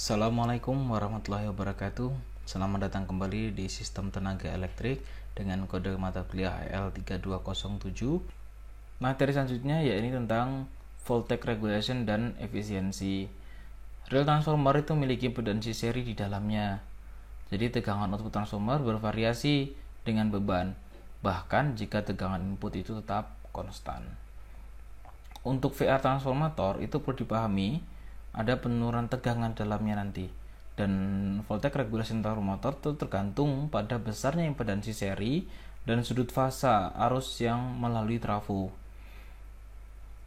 Assalamualaikum warahmatullahi wabarakatuh. Selamat datang kembali di Sistem Tenaga Elektrik dengan kode mata kuliah EL3207. Materi selanjutnya yaitu tentang voltage regulation dan efisiensi. Real transformer itu memiliki impedansi seri di dalamnya. Jadi tegangan output transformer bervariasi dengan beban, bahkan jika tegangan input itu tetap konstan. Untuk VR transformator itu perlu dipahami ada penurunan tegangan dalamnya nanti, dan voltage regulation transformator itu tergantung pada besarnya impedansi seri dan sudut fasa arus yang melalui trafo.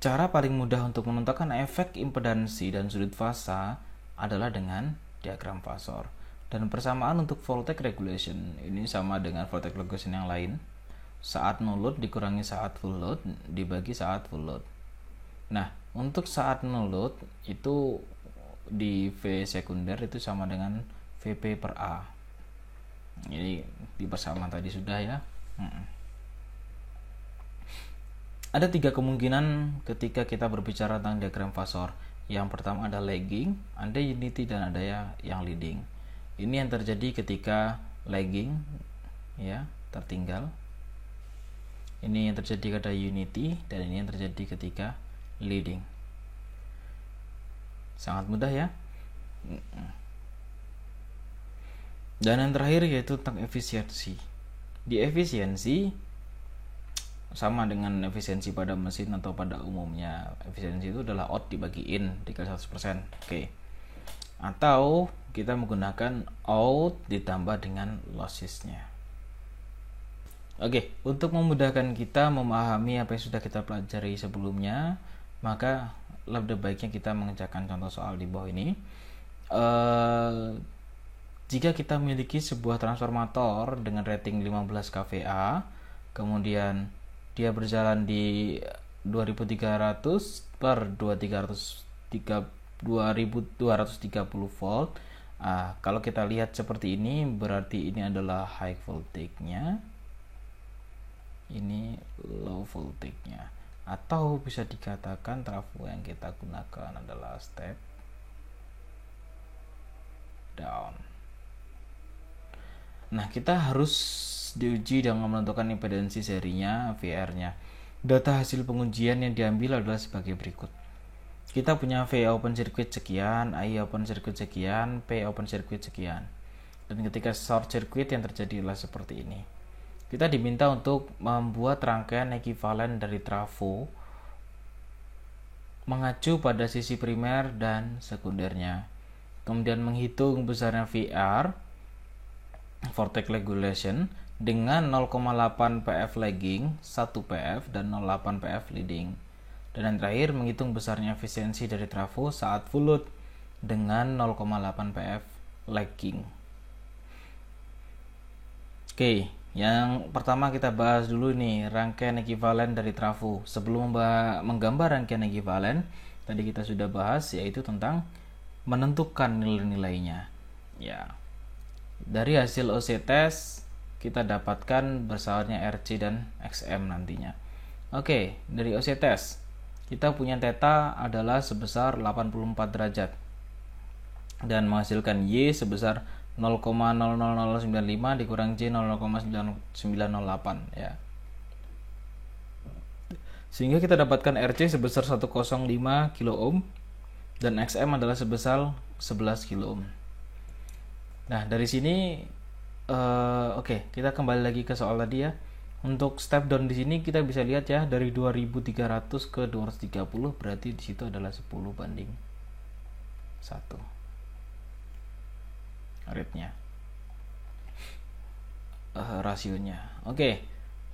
Cara paling mudah untuk menentukan efek impedansi dan sudut fasa adalah dengan diagram fasor. Dan persamaan untuk voltage regulation ini sama dengan voltage regulation yang lain. Saat no load dikurangi saat full load dibagi saat full load. Nah, untuk saat no load itu di V sekunder itu sama dengan VP per A. Ini di persamaan tadi sudah ya. Ada 3 kemungkinan ketika kita berbicara tentang diagram fasor. Yang pertama ada lagging, ada unity, dan ada yang leading. Ini yang terjadi ketika lagging ya, tertinggal. Ini yang terjadi ketika unity, dan ini yang terjadi ketika leading. Sangat mudah ya. Dan yang terakhir yaitu tentang efisiensi. Di efisiensi sama dengan efisiensi pada mesin atau pada umumnya. Efisiensi itu adalah out dibagi in dikali 100%. Oke. Atau kita menggunakan out ditambah dengan lossesnya. Oke, untuk memudahkan kita memahami apa yang sudah kita pelajari sebelumnya, maka lebih baiknya kita mengerjakan contoh soal di bawah ini. Jika kita memiliki sebuah transformator dengan rating 15 kVA, kemudian dia berjalan di 2300 per 2230 volt. Kalau kita lihat seperti ini, berarti ini adalah high voltage-nya, ini low voltage-nya. Atau bisa dikatakan trafo yang kita gunakan adalah step down. Nah, kita harus diuji dengan menentukan impedansi serinya, VR-nya. Data hasil pengujian yang diambil adalah sebagai berikut. Kita punya V open circuit sekian, I open circuit sekian, P open circuit sekian. Dan ketika short circuit yang terjadi adalah seperti ini. Kita diminta untuk membuat rangkaian ekuivalen dari trafo mengacu pada sisi primer dan sekundernya. Kemudian menghitung besarnya VR, voltage regulation, dengan 0,8 PF lagging, 1 PF, dan 0,8 PF leading. Dan yang terakhir menghitung besarnya efisiensi dari trafo saat full load dengan 0,8 PF lagging. Oke, yang pertama kita bahas dulu nih rangkaian ekuivalen dari trafo. Sebelum menggambar rangkaian ekuivalen, tadi kita sudah bahas yaitu tentang menentukan nilai-nilainya. Ya. Dari hasil OC test kita dapatkan besarnya RC dan XM nantinya. Oke, dari OC test kita punya theta adalah sebesar 84 derajat dan menghasilkan Y sebesar 0,00095 dikurang J 0,9908 ya. Sehingga kita dapatkan RC sebesar 105 kilo ohm dan XM adalah sebesar 11 kilo ohm. Nah, dari sini oke, kita kembali lagi ke soal tadi ya. Untuk step down di sini kita bisa lihat ya, dari 2300 ke 230 berarti di situ adalah 10:1 rate-nya, rasionya. Oke,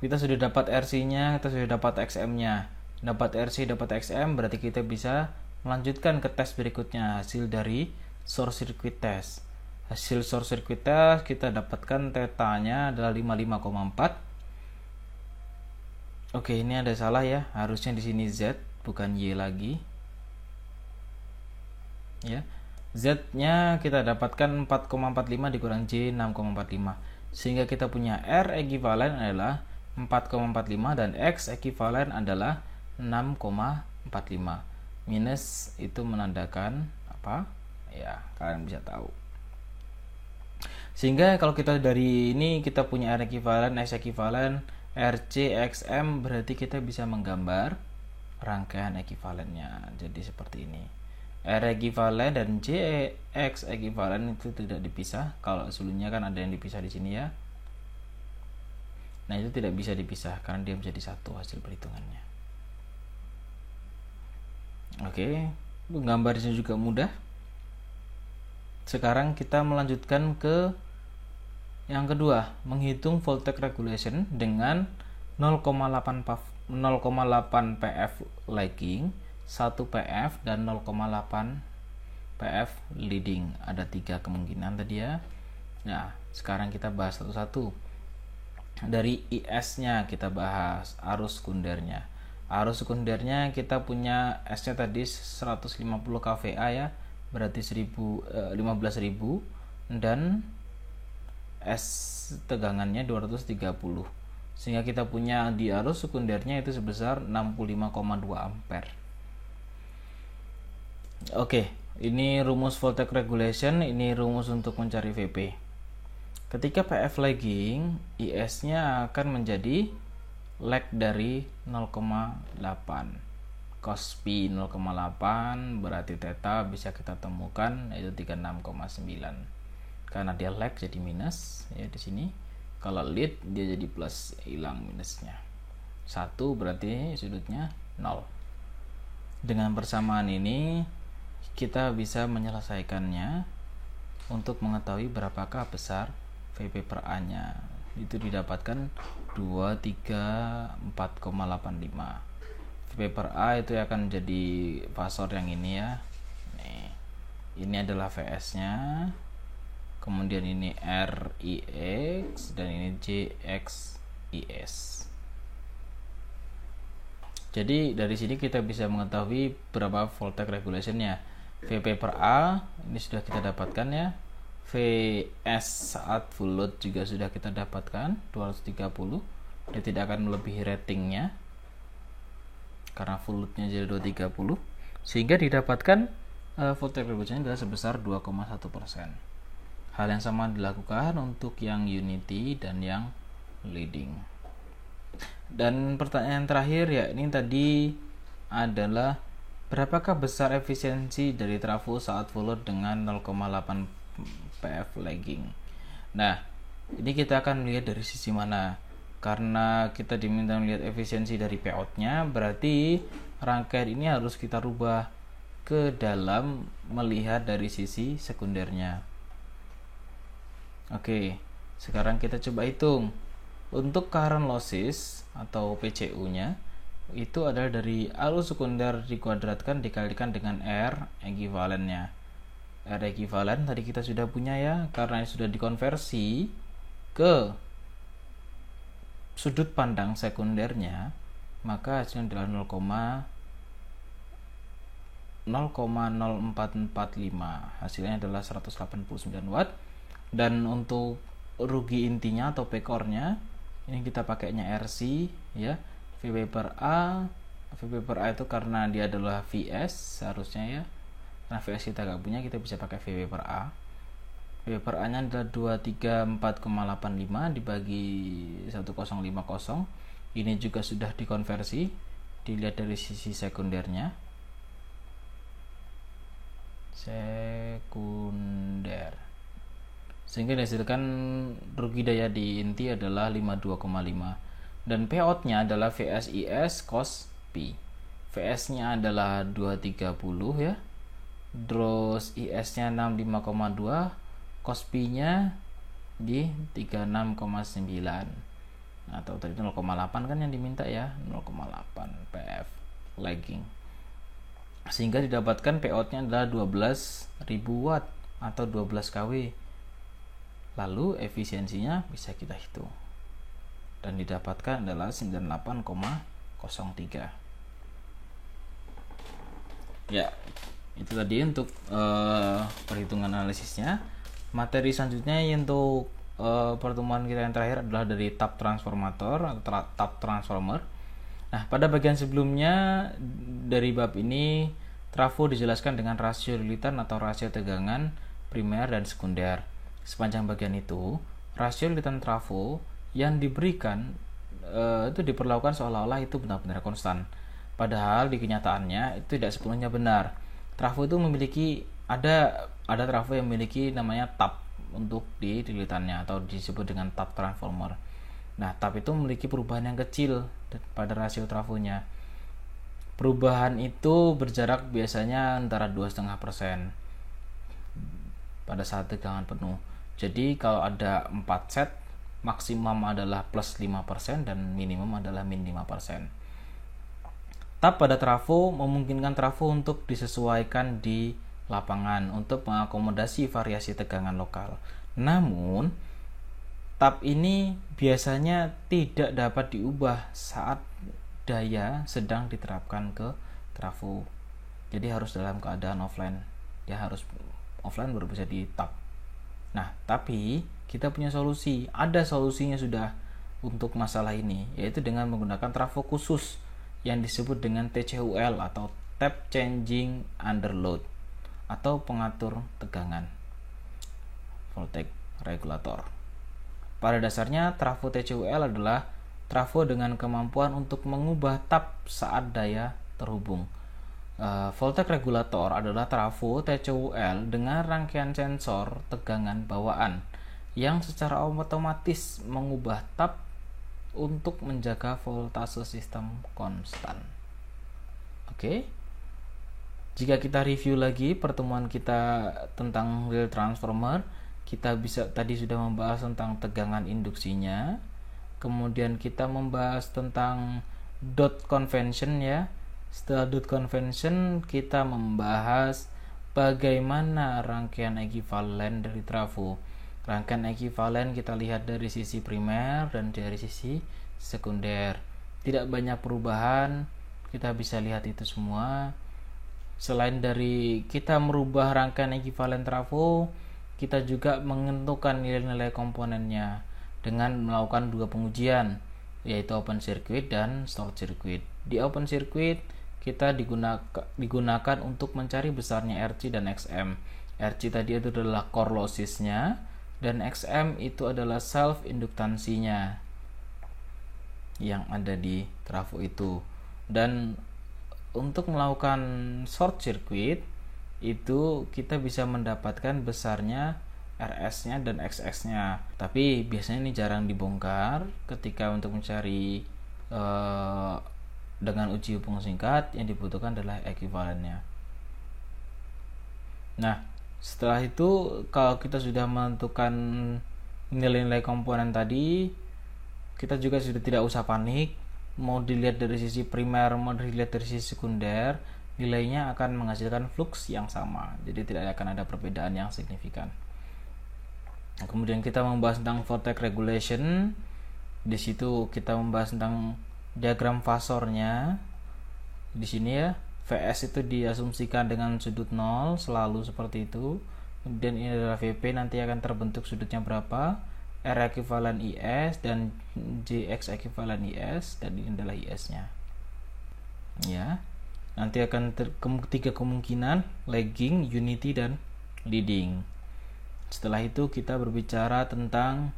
kita sudah dapat RC-nya, kita sudah dapat XM-nya. Dapat RC, dapat XM, berarti kita bisa melanjutkan ke tes berikutnya, hasil dari short circuit test. Hasil short circuit test kita dapatkan theta-nya adalah 55,4. Oke, ini ada salah ya, harusnya di sini Z bukan Y lagi. Ya. Z-nya kita dapatkan 4,45 dikurang J 6,45. Sehingga kita punya R ekuivalen adalah 4,45 dan X ekuivalen adalah 6,45. Minus itu menandakan apa? ya kalian bisa tahu. Sehingga kalau kita dari ini kita punya R ekuivalen, S ekuivalen, RC, XM, berarti kita bisa menggambar rangkaian ekuivalennya. Jadi seperti ini. R ekuivalen dan X ekuivalen itu tidak dipisah. Kalau sebelumnya kan ada yang dipisah di sini ya. Nah, itu tidak bisa dipisah karena dia menjadi satu hasil perhitungannya. Oke, menggambarnya juga mudah. Sekarang kita melanjutkan ke yang kedua, menghitung voltage regulation dengan 0,8 pf lagging, 1 pf dan 0,8 pf leading. Ada 3 kemungkinan tadi ya. Nah, sekarang kita bahas satu-satu. Dari IS-nya kita bahas, arus sekundernya. Arus sekundernya kita punya S-nya tadi 150 kVA ya, berarti 15.000, dan S tegangannya 230. Sehingga kita punya di arus sekundernya itu sebesar 65,2 ampere. Oke, ini rumus voltage regulation, ini rumus untuk mencari VP. Ketika PF lagging, IS-nya akan menjadi lag dari 0,8. Cos P 0,8 berarti theta bisa kita temukan yaitu 36,9. Karena dia lag jadi minus ya di sini. Kalau lead dia jadi plus, hilang minusnya. 1 berarti sudutnya 0. Dengan persamaan ini kita bisa menyelesaikannya untuk mengetahui berapakah besar VP per A-nya. Itu didapatkan 234,85. VP per A itu akan jadi fasor yang ini ya. Nih. Ini adalah VS-nya. Kemudian ini RIX dan ini JXIS. Jadi dari sini kita bisa mengetahui berapa voltage regulation-nya. VP per A ini sudah kita dapatkan ya. VS saat full load juga sudah kita dapatkan 230. Dia tidak akan melebihi ratingnya karena full loadnya jadi 230, sehingga didapatkan voltage regulation adalah sebesar 2,1%. Hal yang sama dilakukan untuk yang unity dan yang leading. Dan pertanyaan terakhir ya, ini tadi adalah berapakah besar efisiensi dari trafo saat full load dengan 0,8 pf lagging. Nah, ini kita akan melihat dari sisi mana. Karena kita diminta melihat efisiensi dari Pout-nya, berarti rangkaian ini harus kita rubah ke dalam melihat dari sisi sekundernya. Oke, sekarang kita coba hitung. Untuk current losses atau PCU-nya itu adalah dari arus sekunder dikuadratkan dikalikan dengan R ekuivalennya. R ekuivalen tadi kita sudah punya ya, karena sudah dikonversi ke sudut pandang sekundernya, maka hasilnya adalah 0,0445. Hasilnya adalah 189 watt. Dan untuk rugi intinya atau P-core-nya ini kita pakainya RC ya. VP per A itu karena dia adalah VS seharusnya ya. Karena VS kita gak punya, kita bisa pakai VP per A. VP per A nya adalah 234,85 dibagi 1050. Ini juga sudah dikonversi, dilihat dari sisi sekundernya. Sekunder, sehingga dihasilkan rugi daya di inti adalah 52,5, dan payout-nya adalah VSIS cos P. VS-nya adalah 230 ya, terus IS-nya 65,2, cos P-nya di 36,9 atau tadi 0,8 kan yang diminta ya, 0,8 PF lagging, sehingga didapatkan payout-nya adalah 12.000 watt atau 12 kW. Lalu efisiensinya bisa kita hitung dan didapatkan adalah 98,03. Ya, itu tadi untuk perhitungan analisisnya. Materi selanjutnya untuk pertemuan kita yang terakhir adalah dari tap transformator atau tap transformer. Nah, pada bagian sebelumnya dari bab ini trafo dijelaskan dengan rasio lilitan atau rasio tegangan primer dan sekunder. Sepanjang bagian itu, rasio lilitan trafo yang diberikan itu diperlakukan seolah-olah itu benar-benar konstan. Padahal di kenyataannya itu tidak sepenuhnya benar. Trafo itu memiliki ada trafo yang memiliki namanya tap untuk di lilitannya atau disebut dengan tap transformer. Nah, tap itu memiliki perubahan yang kecil pada rasio trafonya. Perubahan itu berjarak biasanya antara 2,5% pada saat tegangan penuh. Jadi kalau ada 4 set, maksimum adalah plus 5% dan minimum adalah min 5%. Tap pada trafo memungkinkan trafo untuk disesuaikan di lapangan untuk mengakomodasi variasi tegangan lokal. Namun, tap ini biasanya tidak dapat diubah saat daya sedang diterapkan ke trafo. Jadi harus dalam keadaan offline. Ya harus offline baru bisa di tap. Nah, tapi kita punya solusi. Ada solusinya sudah untuk masalah ini, yaitu dengan menggunakan trafo khusus yang disebut dengan TCUL atau Tap Changing Under Load atau pengatur tegangan voltage regulator. Pada dasarnya trafo TCUL adalah trafo dengan kemampuan untuk mengubah tap saat daya terhubung. Voltage regulator adalah trafo TCUL dengan rangkaian sensor tegangan bawaan yang secara otomatis mengubah tap untuk menjaga voltase sistem konstan. Oke. Jika kita review lagi pertemuan kita tentang real transformer, kita bisa tadi sudah membahas tentang tegangan induksinya. Kemudian kita membahas tentang dot convention ya. Setelah dot convention kita membahas bagaimana rangkaian ekuivalen dari trafo. Rangkaian ekuivalen kita lihat dari sisi primer dan dari sisi sekunder. Tidak banyak perubahan, kita bisa lihat itu semua. Selain dari kita merubah rangkaian ekuivalen trafo, kita juga menentukan nilai-nilai komponennya dengan melakukan dua pengujian, yaitu open circuit dan short circuit. Di open circuit kita digunakan untuk mencari besarnya RC dan XM. RC tadi itu adalah core lossesnya, dan XM itu adalah self induktansinya yang ada di trafo itu. Dan untuk melakukan short circuit itu kita bisa mendapatkan besarnya RS-nya dan XX-nya. Tapi biasanya ini jarang dibongkar ketika untuk mencari dengan uji hubungan singkat yang dibutuhkan adalah ekuivalennya. Nah, setelah itu kalau kita sudah menentukan nilai-nilai komponen tadi, kita juga sudah tidak usah panik. Mau dilihat dari sisi primer, mau dilihat dari sisi sekunder, nilainya akan menghasilkan flux yang sama. Jadi tidak akan ada perbedaan yang signifikan. Nah, kemudian kita membahas tentang voltage regulation. Di situ kita membahas tentang diagram fasornya. Di sini ya, VS itu diasumsikan dengan sudut 0 selalu seperti itu. Kemudian ini adalah VP, nanti akan terbentuk sudutnya berapa, R ekuivalen IS dan JX ekuivalen IS, dan ini adalah IS-nya. Ya. Nanti akan tiga kemungkinan, lagging, unity, dan leading. Setelah itu kita berbicara tentang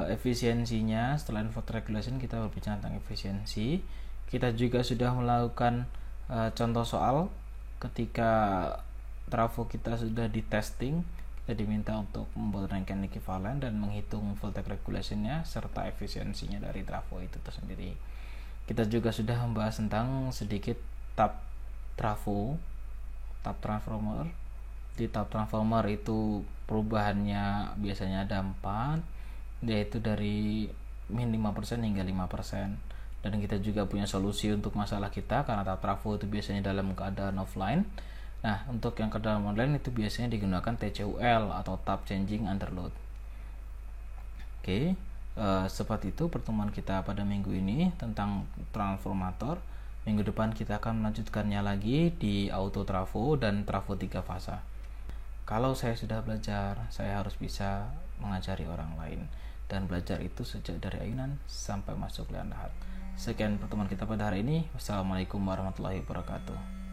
efisiensinya. Setelah voltage regulation kita berbicara tentang efisiensi. Kita juga sudah melakukan contoh soal ketika trafo kita sudah di testing, kita diminta untuk membuat rangkaian ekuivalen dan menghitung voltage regulationnya serta efisiensinya dari trafo itu tersendiri. Kita juga sudah membahas tentang sedikit tap trafo, tap transformer. Di tap transformer itu perubahannya biasanya ada 4, yaitu dari min 5% hingga 5%. Dan kita juga punya solusi untuk masalah kita karena tap trafo itu biasanya dalam keadaan offline. Nah, untuk yang keadaan online itu biasanya digunakan TCUL atau Tap Changing Under Load. Oke, seperti itu pertemuan kita pada minggu ini tentang transformator. Minggu depan kita akan melanjutkannya lagi di auto trafo dan trafo 3 fasa. Kalau saya sudah belajar, saya harus bisa mengajari orang lain. Dan belajar itu sejak dari ayunan sampai masuk liang lahat. Sekian pertemuan kita pada hari ini. Wassalamualaikum warahmatullahi wabarakatuh.